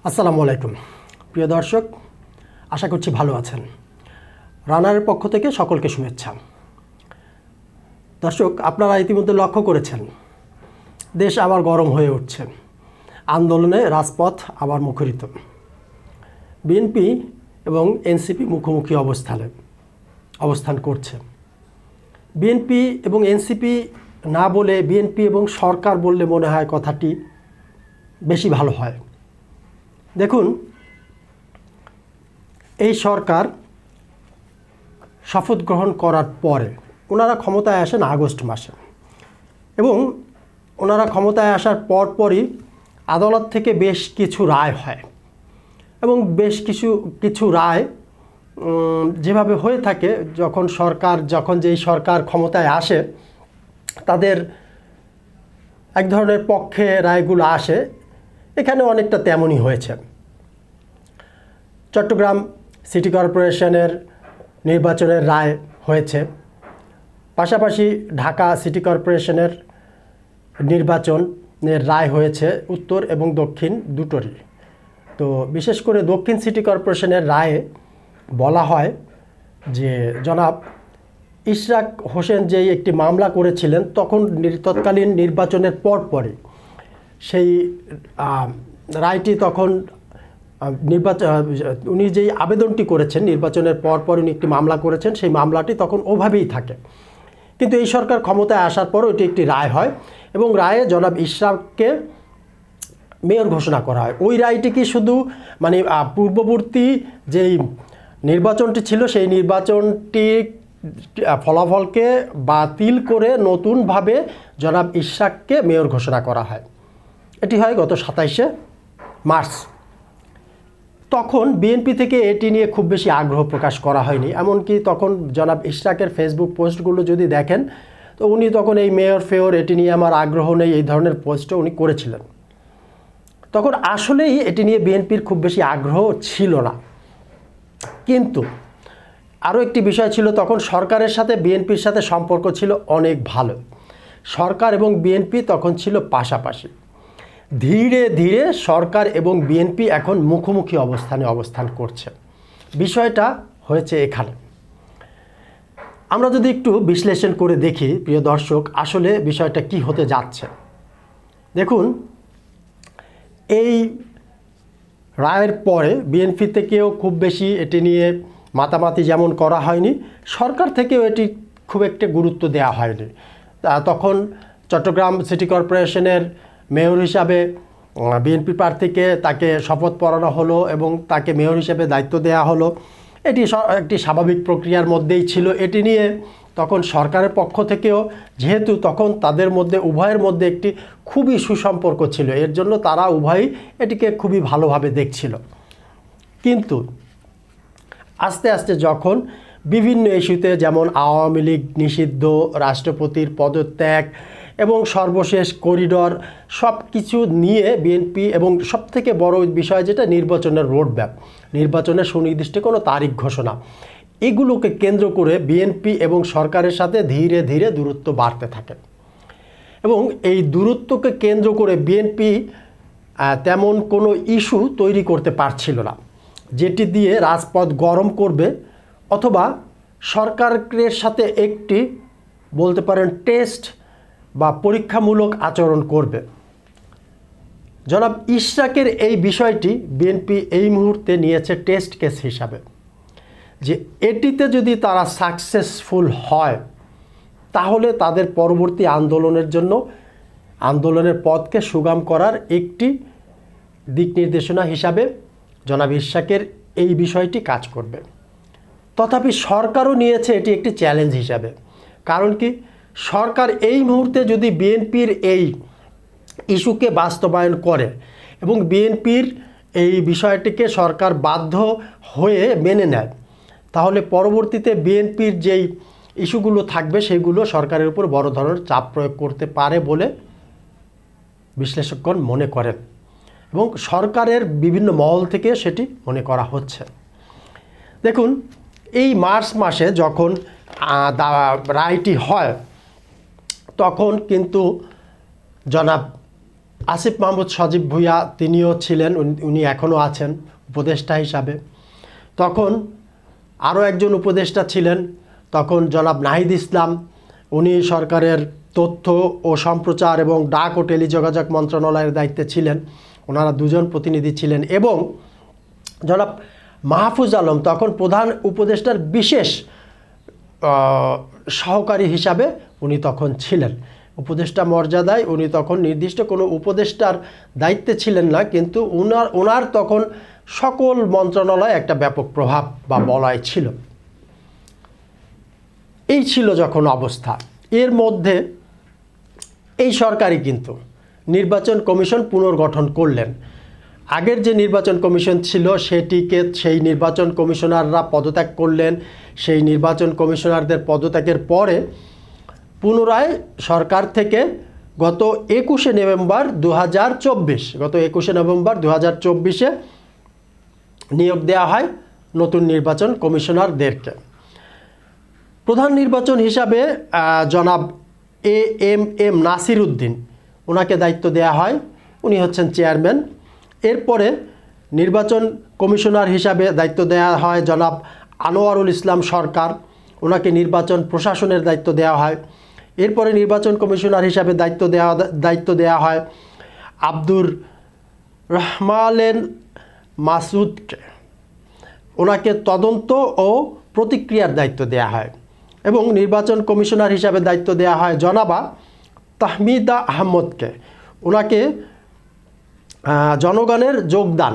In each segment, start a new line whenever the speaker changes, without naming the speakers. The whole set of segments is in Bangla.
আসসালামু আলাইকুম প্রিয় দর্শক, আশা করছি ভালো আছেন। রানারের পক্ষ থেকে সকলকে শুভেচ্ছা। দর্শক, আপনারা ইতিমধ্যে লক্ষ্য করেছেন দেশ আবার গরম হয়ে উঠছে, আন্দোলনে রাজপথ আবার মুখরিত। বিএনপি এবং এনসিপি মুখোমুখি অবস্থান করছে। বিএনপি এবং এনসিপি না বলে বিএনপি এবং সরকার বললে মনে হয় কথাটি বেশি ভালো হয়। দেখুন, এই সরকার শপথ গ্রহণ করার পরে ওনারা ক্ষমতায় আসেন আগস্ট মাসে, এবং ওনারা ক্ষমতায় আসার পরপরই আদালত থেকে বেশ কিছু রায় হয়, এবং বেশ কিছু রায় যেভাবে হয়ে থাকে যখন যেই সরকার ক্ষমতায় আসে তাদের এক ধরনের পক্ষে রায়গুলো আসে। এখানে অনেকটা তেমনই হয়েছে। চট্টগ্রাম সিটি কর্পোরেশনের নির্বাচনের রায় হয়েছে, পাশাপাশি ঢাকা সিটি কর্পোরেশনের নির্বাচনের রায় হয়েছে উত্তর এবং দক্ষিণ দুটোরই। তো বিশেষ করে দক্ষিণ সিটি কর্পোরেশনের রায়ে বলা হয় যে জনাব ইশরাক হোসেন যেই একটি মামলা করেছিলেন তৎকালীন নির্বাচনের পরপরই সেই রায়টি তখন উনি যেই আবেদনটি করেছেন নির্বাচনের পরপর উনি একটি মামলা করেছেন, সেই মামলাটি তখন ওভাবেই থাকে। কিন্তু এই সরকার ক্ষমতায় আসার পরও এটি একটি রায় হয়, এবং রায়ে জনাব ইশরাককে মেয়র ঘোষণা করা হয়। ওই রায়টি কি শুধু পূর্ববর্তী যেই নির্বাচনটি ছিল সেই নির্বাচনটি ফলাফলকে বাতিল করে নতুনভাবে জনাব ইশরাককে মেয়র ঘোষণা করা হয়। এটি হয় গত 27শে মার্চ। তখন বিএনপি থেকে এটি নিয়ে খুব বেশি আগ্রহ প্রকাশ করা হয়নি। এমনকি তখন জনাব ইশরাকের ফেসবুক পোস্টগুলো যদি দেখেন তো উনি তখন এই মেয়র এটি নিয়ে আমার আগ্রহ নেই এই ধরনের পোস্টও উনি করেছিলেন। তখন আসলেই এটি নিয়ে বিএনপির খুব বেশি আগ্রহ ছিল না। কিন্তু আরও একটি বিষয় ছিল, তখন সরকারের সাথে বিএনপির সাথে সম্পর্ক ছিল অনেক ভালো। সরকার এবং বিএনপি তখন ছিল পাশাপাশি। ধীরে ধীরে সরকার এবং বিএনপি এখন মুখোমুখি অবস্থান করছে। বিষয়টা হয়েছে এখানে। আমরা যদি একটু বিশ্লেষণ করে দেখি প্রিয় দর্শক, আসলে বিষয়টা কি হতে যাচ্ছে। দেখুন, এই রায়ের পরে বিএনপি থেকেও খুব বেশি এটি নিয়ে মাতামাতি যেমন করা হয়নি, সরকার থেকেও এটি খুব একটা গুরুত্ব দেওয়া হয়নি। তখন চট্টগ্রাম সিটি কর্পোরেশনের মেয়র হিসাবে বিএনপি প্রার্থীকে তাকে শপথ পড়ানো হলো এবং তাকে মেয়র হিসেবে দায়িত্ব দেওয়া হলো। এটি একটি স্বাভাবিক প্রক্রিয়ার মধ্যেই ছিল। এটি নিয়ে তখন সরকারের পক্ষ থেকেও, যেহেতু তখন তাদের মধ্যে উভয়ের মধ্যে একটি খুবই সুসম্পর্ক ছিল, এর জন্য তারা উভয়ই এটিকে খুবই ভালোভাবে দেখছিল। কিন্তু আস্তে আস্তে যখন বিভিন্ন ইস্যুতে, যেমন আওয়ামী লীগ নিষিদ্ধ, রাষ্ট্রপতির পদত্যাগ এবং সর্বশেষ করিডর, সব কিছু নিয়ে বিএনপি, এবং সবথেকে বড় বিষয় যেটা নির্বাচনের রোডম্যাপ, নির্বাচনের সুনির্দিষ্ট কোনো তারিখ ঘোষণা, এগুলোকে কেন্দ্র করে বিএনপি এবং সরকারের সাথে ধীরে ধীরে দূরত্ব বাড়তে থাকে। এবং এই দূরত্বকে কেন্দ্র করে বিএনপি তেমন কোনো ইস্যু তৈরি করতে পারছিল না যেটি দিয়ে রাজপথ গরম করবে অথবা সরকারের সাথে একটি বলতে পারেন টেস্ট বা পরীক্ষামূলক আচরণ করবে। জনাব ইশরাকের এই বিষয়টি বিএনপি এই মুহূর্তে নিয়েছে টেস্ট কেস হিসাবে, যে এটিতে যদি তারা সাকসেসফুল হয় তাহলে তাদের পরবর্তী আন্দোলনের পথকে সুগম করার একটি দিক নির্দেশনা হিসাবে জনাব ইশরাকের এই বিষয়টি কাজ করবে। তথাপি সরকারও নিয়েছে এটি একটি চ্যালেঞ্জ হিসাবে। কারণ কি, সরকার এই মুহূর্তে যদি বিএনপির এই ইস্যুকে বাস্তবায়ন করে এবং বিএনপির এই বিষয়টিকে সরকার বাধ্য হয়ে মেনে নেয়, তাহলে পরবর্তীতে বিএনপির যেই ইস্যুগুলো থাকবে সেগুলো সরকারের উপর বড় ধরনের চাপ প্রয়োগ করতে পারে বলে বিশ্লেষকগণ মনে করেন, এবং সরকারের বিভিন্ন মহল থেকে সেটি মনে করা হচ্ছে। দেখুন, এই মার্চ মাসে যখন রায়টি হয় তখন কিন্তু জনাব আসিফ মাহমুদ সজীব ভুঁইয়া তিনিও ছিলেন, উনি এখনও আছেন উপদেষ্টা হিসাবে। তখন আরও একজন উপদেষ্টা ছিলেন, তখন জনাব নাহিদ ইসলাম, উনি সরকারের তথ্য ও সম্প্রচার এবং ডাক ও টেলিযোগাযোগ মন্ত্রণালয়ের দায়িত্বে ছিলেন। ওনারা দুজন প্রতিনিধি ছিলেন। এবং জনাব মাহফুজ আলম তখন প্রধান উপদেষ্টার বিশেষ সহকারী হিসাবে উনি তখন ছিলেন। উপদেষ্টা মর্যাদায় উনি তখন নির্দিষ্ট কোনো উপদেষ্টার দায়িত্বে ছিলেন না, কিন্তু ওনার তখন সকল মন্ত্রণালয়ে একটা ব্যাপক প্রভাব বা বলয় ছিল। এই ছিল যখন অবস্থা। এর মধ্যে এই সরকারই কিন্তু নির্বাচন কমিশন পুনর্গঠন করলেন। আগের যে নির্বাচন কমিশন ছিল সেই নির্বাচন কমিশনাররা পদত্যাগ করলেন। সেই নির্বাচন কমিশনারদের পদত্যাগের পরে পুনরায় সরকার থেকে গত 21শে নভেম্বর 2024 নিয়োগ দেওয়া হয় নতুন নির্বাচন কমিশনারদেরকে। প্রধান নির্বাচন হিসাবে জনাব এম নাসির উদ্দিন, ওনাকে দায়িত্ব দেওয়া হয়, উনি হচ্ছেন চেয়ারম্যান। এরপরে নির্বাচন কমিশনার হিসাবে দায়িত্ব দেওয়া হয় জনাব আনোয়ারুল ইসলাম সরকার, ওনাকে নির্বাচন প্রশাসনের দায়িত্ব দেওয়া হয়। এরপরে নির্বাচন কমিশনার হিসাবে দায়িত্ব দেওয়া হয় আব্দুর রহমানের মাসুদকে, ওনাকে তদন্ত ও প্রতিক্রিয়ার দায়িত্ব দেওয়া হয়। এবং নির্বাচন কমিশনার হিসাবে দায়িত্ব দেওয়া হয় জনাবা তাহমিদা আহমদকে, ওনাকে জনগণের যোগদান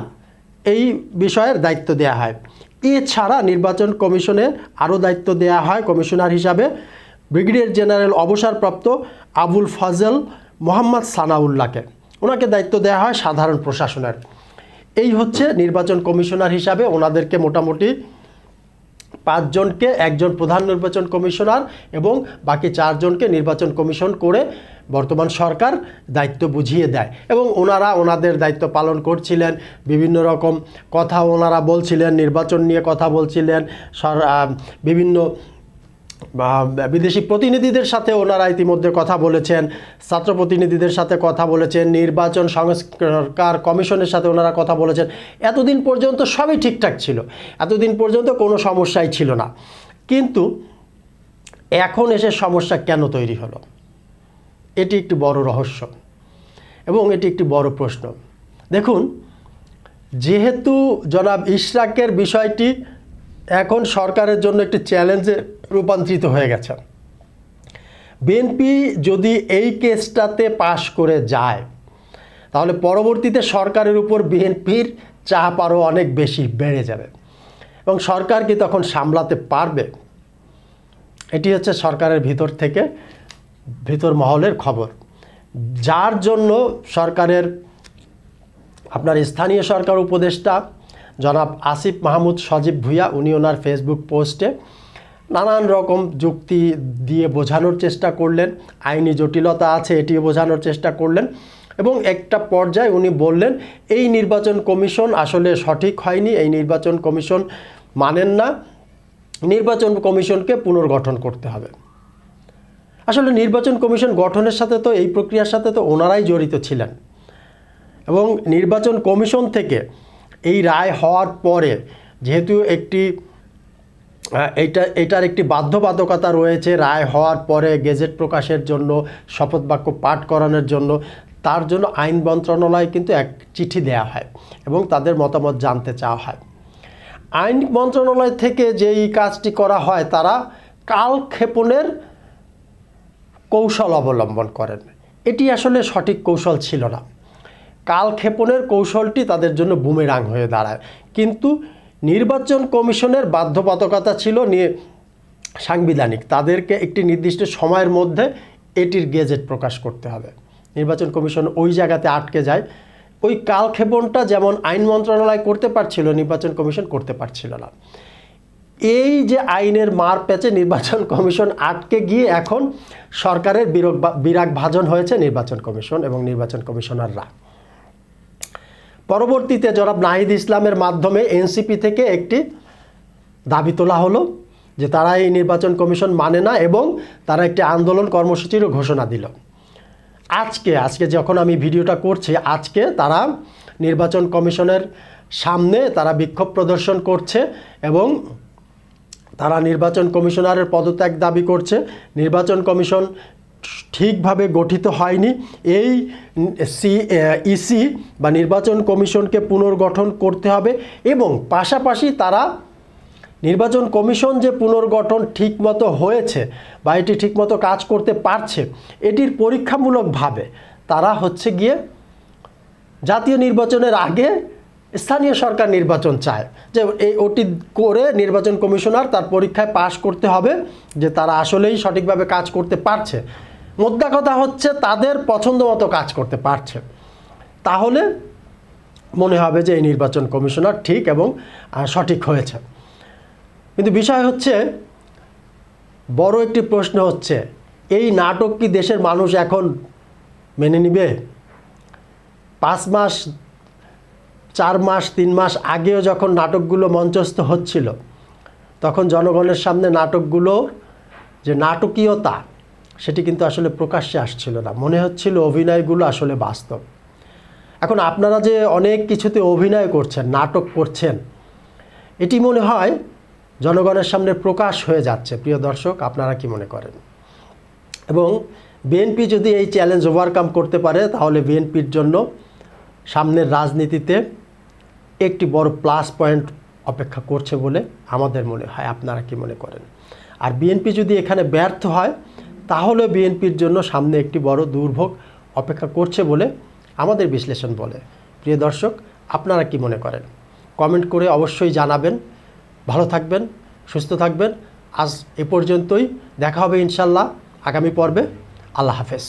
এই বিষয়ের দায়িত্ব দেওয়া হয়। এছাড়া নির্বাচন কমিশনে আরও দায়িত্ব দেওয়া হয় কমিশনার হিসাবে ব্রিগেডিয়ার জেনারেল অবসরপ্রাপ্ত আবুল ফজল মোহাম্মদ সানাউল্লাহকে, ওনাকে দায়িত্ব দেওয়া হয় সাধারণ প্রশাসনের। এই হচ্ছে নির্বাচন কমিশনার হিসাবে ওনাদেরকে মোটামুটি 5 জনকে, একজন প্রধান নির্বাচন কমিশনার এবং বাকি 4 জনকে নির্বাচন কমিশন করে বর্তমান সরকার দায়িত্ব বুঝিয়ে দেয়। এবং ওনাদের দায়িত্ব পালন করছিলেন, বিভিন্ন রকম কথা ওনারা বলছিলেন, নির্বাচন নিয়ে কথা বলছিলেন, বিভিন্ন বিদেশি প্রতিনিধিদের সাথে ওনারা ইতিমধ্যে কথা বলেছেন, ছাত্র প্রতিনিধিদের সাথে কথা বলেছেন, নির্বাচন সংস্কার কমিশনের সাথে ওনারা কথা বলেছেন। এতদিন পর্যন্ত সবই ঠিকঠাক ছিল, এতদিন পর্যন্ত কোনো সমস্যাই ছিল না। কিন্তু এখন এসে সমস্যা কেন তৈরি হলো, এটি একটি বড় রহস্য এবং এটি একটি বড় প্রশ্ন। দেখুন, যেহেতু জনাব ইশরাকের বিষয়টি এখন সরকারের জন্য একটি চ্যালেঞ্জে রূপান্তরিত হয়ে গেছে, বিএনপি যদি এই কেসটাতে পাশ করে যায় তাহলে পরবর্তীতে সরকারের উপর বিএনপির চাপ আরও অনেক বেশি বেড়ে যাবে এবং সরকার কি তখন সামলাতে পারবে? এটি হচ্ছে সরকারের ভিতর মহলের খবর, যার জন্য সরকারের আপনার স্থানীয় সরকার উপদেষ্টা জনাব আসিফ মাহমুদ সজীব ভুঁইয়া, উনি ওনার ফেসবুক পোস্টে নানান রকম যুক্তি দিয়ে বোঝানোর চেষ্টা করলেন, আইনি জটিলতা আছে এটিও বোঝানোর চেষ্টা করলেন। এবং একটা পর্যায়ে উনি বললেন এই নির্বাচন কমিশন আসলে সঠিক হয়নি, এই নির্বাচন কমিশন মানেন না, নির্বাচন কমিশনকে পুনর্গঠন করতে হবে। আসলে নির্বাচন কমিশন গঠনের সাথে তো, এই প্রক্রিয়ার সাথে তো ওনারাই জড়িত ছিলেন। এবং নির্বাচন কমিশন থেকে এই রায় হওয়ার পরে যেহেতু এটার একটি বাধ্যবাধকতা রয়েছে, রায় হওয়ার পরে গেজেট প্রকাশের জন্য, শপথ বাক্য পাঠ করানোর জন্য, তার জন্য আইন মন্ত্রণালয় কিন্তু এক চিঠি দেয়া হয় এবং তাদের মতামত জানতে চাওয়া হয়। আইন মন্ত্রণালয় থেকে যেই কাজটি করা হয়, তারা কালক্ষেপণের কৌশল অবলম্বন করেন। এটি আসলে সঠিক কৌশল ছিল না। কালক্ষেপণের কৌশলটি তাদের জন্য বুমেরাং হয়ে দাঁড়ায়। কিন্তু নির্বাচন কমিশনের বাধ্যবাধকতা ছিল সাংবিধানিক, তাদেরকে একটি নির্দিষ্ট সময়ের মধ্যে এটির গেজেট প্রকাশ করতে হবে। নির্বাচন কমিশন ওই জায়গাতে আটকে যায়। ওই কালক্ষেপণটা যেমন আইন মন্ত্রণালয় করতে পারছিল, নির্বাচন কমিশন করতে পারছিল না। এই যে আইনের মার প্যাচে নির্বাচন কমিশন আটকে গিয়ে এখন সরকারের বিরাগ ভাজন হয়েছে নির্বাচন কমিশন এবং নির্বাচন কমিশনাররা। পরবর্তীতে জনাব নাহিদ ইসলামের মাধ্যমে এনসিপি থেকে একটি দাবি তোলা হলো যে তারা এই নির্বাচন কমিশন মানে না এবং তারা একটি আন্দোলন কর্মসূচিরও ঘোষণা দিল। আজকে যখন আমি ভিডিওটা করছি, আজকে তারা নির্বাচন কমিশনের সামনে তারা বিক্ষোভ প্রদর্শন করছে এবং তারা নির্বাচন কমিশনারের পদত্যাগ দাবি করছে। নির্বাচন কমিশন ঠিকভাবে গঠিত হয়নি। এই ইসি বা নির্বাচন কমিশনকে পুনর্গঠন করতে হবে এবং পাশাপাশি তারা নির্বাচন কমিশন যে পুনর্গঠন ঠিকমতো হয়েছে বা এটি ঠিকমতো কাজ করতে পারছে, এটির পরীক্ষামূলকভাবে তারা হচ্ছে গিয়ে জাতীয় নির্বাচনের আগে স্থানীয় সরকার নির্বাচন চায়, যে ওটি করে নির্বাচন কমিশনার তার পরীক্ষায় পাশ করতে হবে যে তারা আসলেই সঠিকভাবে কাজ করতে পারছে। মোদ্দা কথা হচ্ছে তাদের পছন্দ মতো কাজ করতে পারছে, তাহলে মনে হবে যে এই নির্বাচন কমিশনার ঠিক এবং সঠিক হয়েছে। কিন্তু বিষয় হচ্ছে, বড় একটি প্রশ্ন হচ্ছে, এই নাটক কি দেশের মানুষ এখন মেনে নিবে? 5 মাস 4 মাস 3 মাস আগেও যখন নাটকগুলো মঞ্চস্থ হচ্ছিল, তখন জনগণের সামনে নাটকগুলো যে নাটকীয়তা সেটি কিন্তু আসলে প্রকাশ্যে আসছিল না, মনে হচ্ছিল অভিনয়গুলো আসলে বাস্তব। এখন আপনারা যে অনেক কিছুতে অভিনয় করছেন, নাটক করছেন, এটি মনে হয় জনগণের সামনে প্রকাশ হয়ে যাচ্ছে। প্রিয় দর্শক, আপনারা কি মনে করেন? এবং বিএনপি যদি এই চ্যালেঞ্জ ওভারকাম করতে পারে, তাহলে বিএনপির জন্য সামনের রাজনীতিতে একটি বড় প্লাস পয়েন্ট অপেক্ষা করছে বলে আমাদের মনে হয়। আপনারা কি মনে করেন? আর বিএনপি যদি এখানে ব্যর্থ হয়, তাহলে বিএনপির জন্য সামনে একটি বড় দুর্ভোগ অপেক্ষা করছে বলে আমাদের বিশ্লেষণ বলে। প্রিয় দর্শক, আপনারা কি মনে করেন? কমেন্ট করে অবশ্যই জানাবেন। ভালো থাকবেন, সুস্থ থাকবেন। আজ এ পর্যন্তই, দেখা হবে ইনশাল্লাহ আগামী পর্বে। আল্লাহ হাফেজ।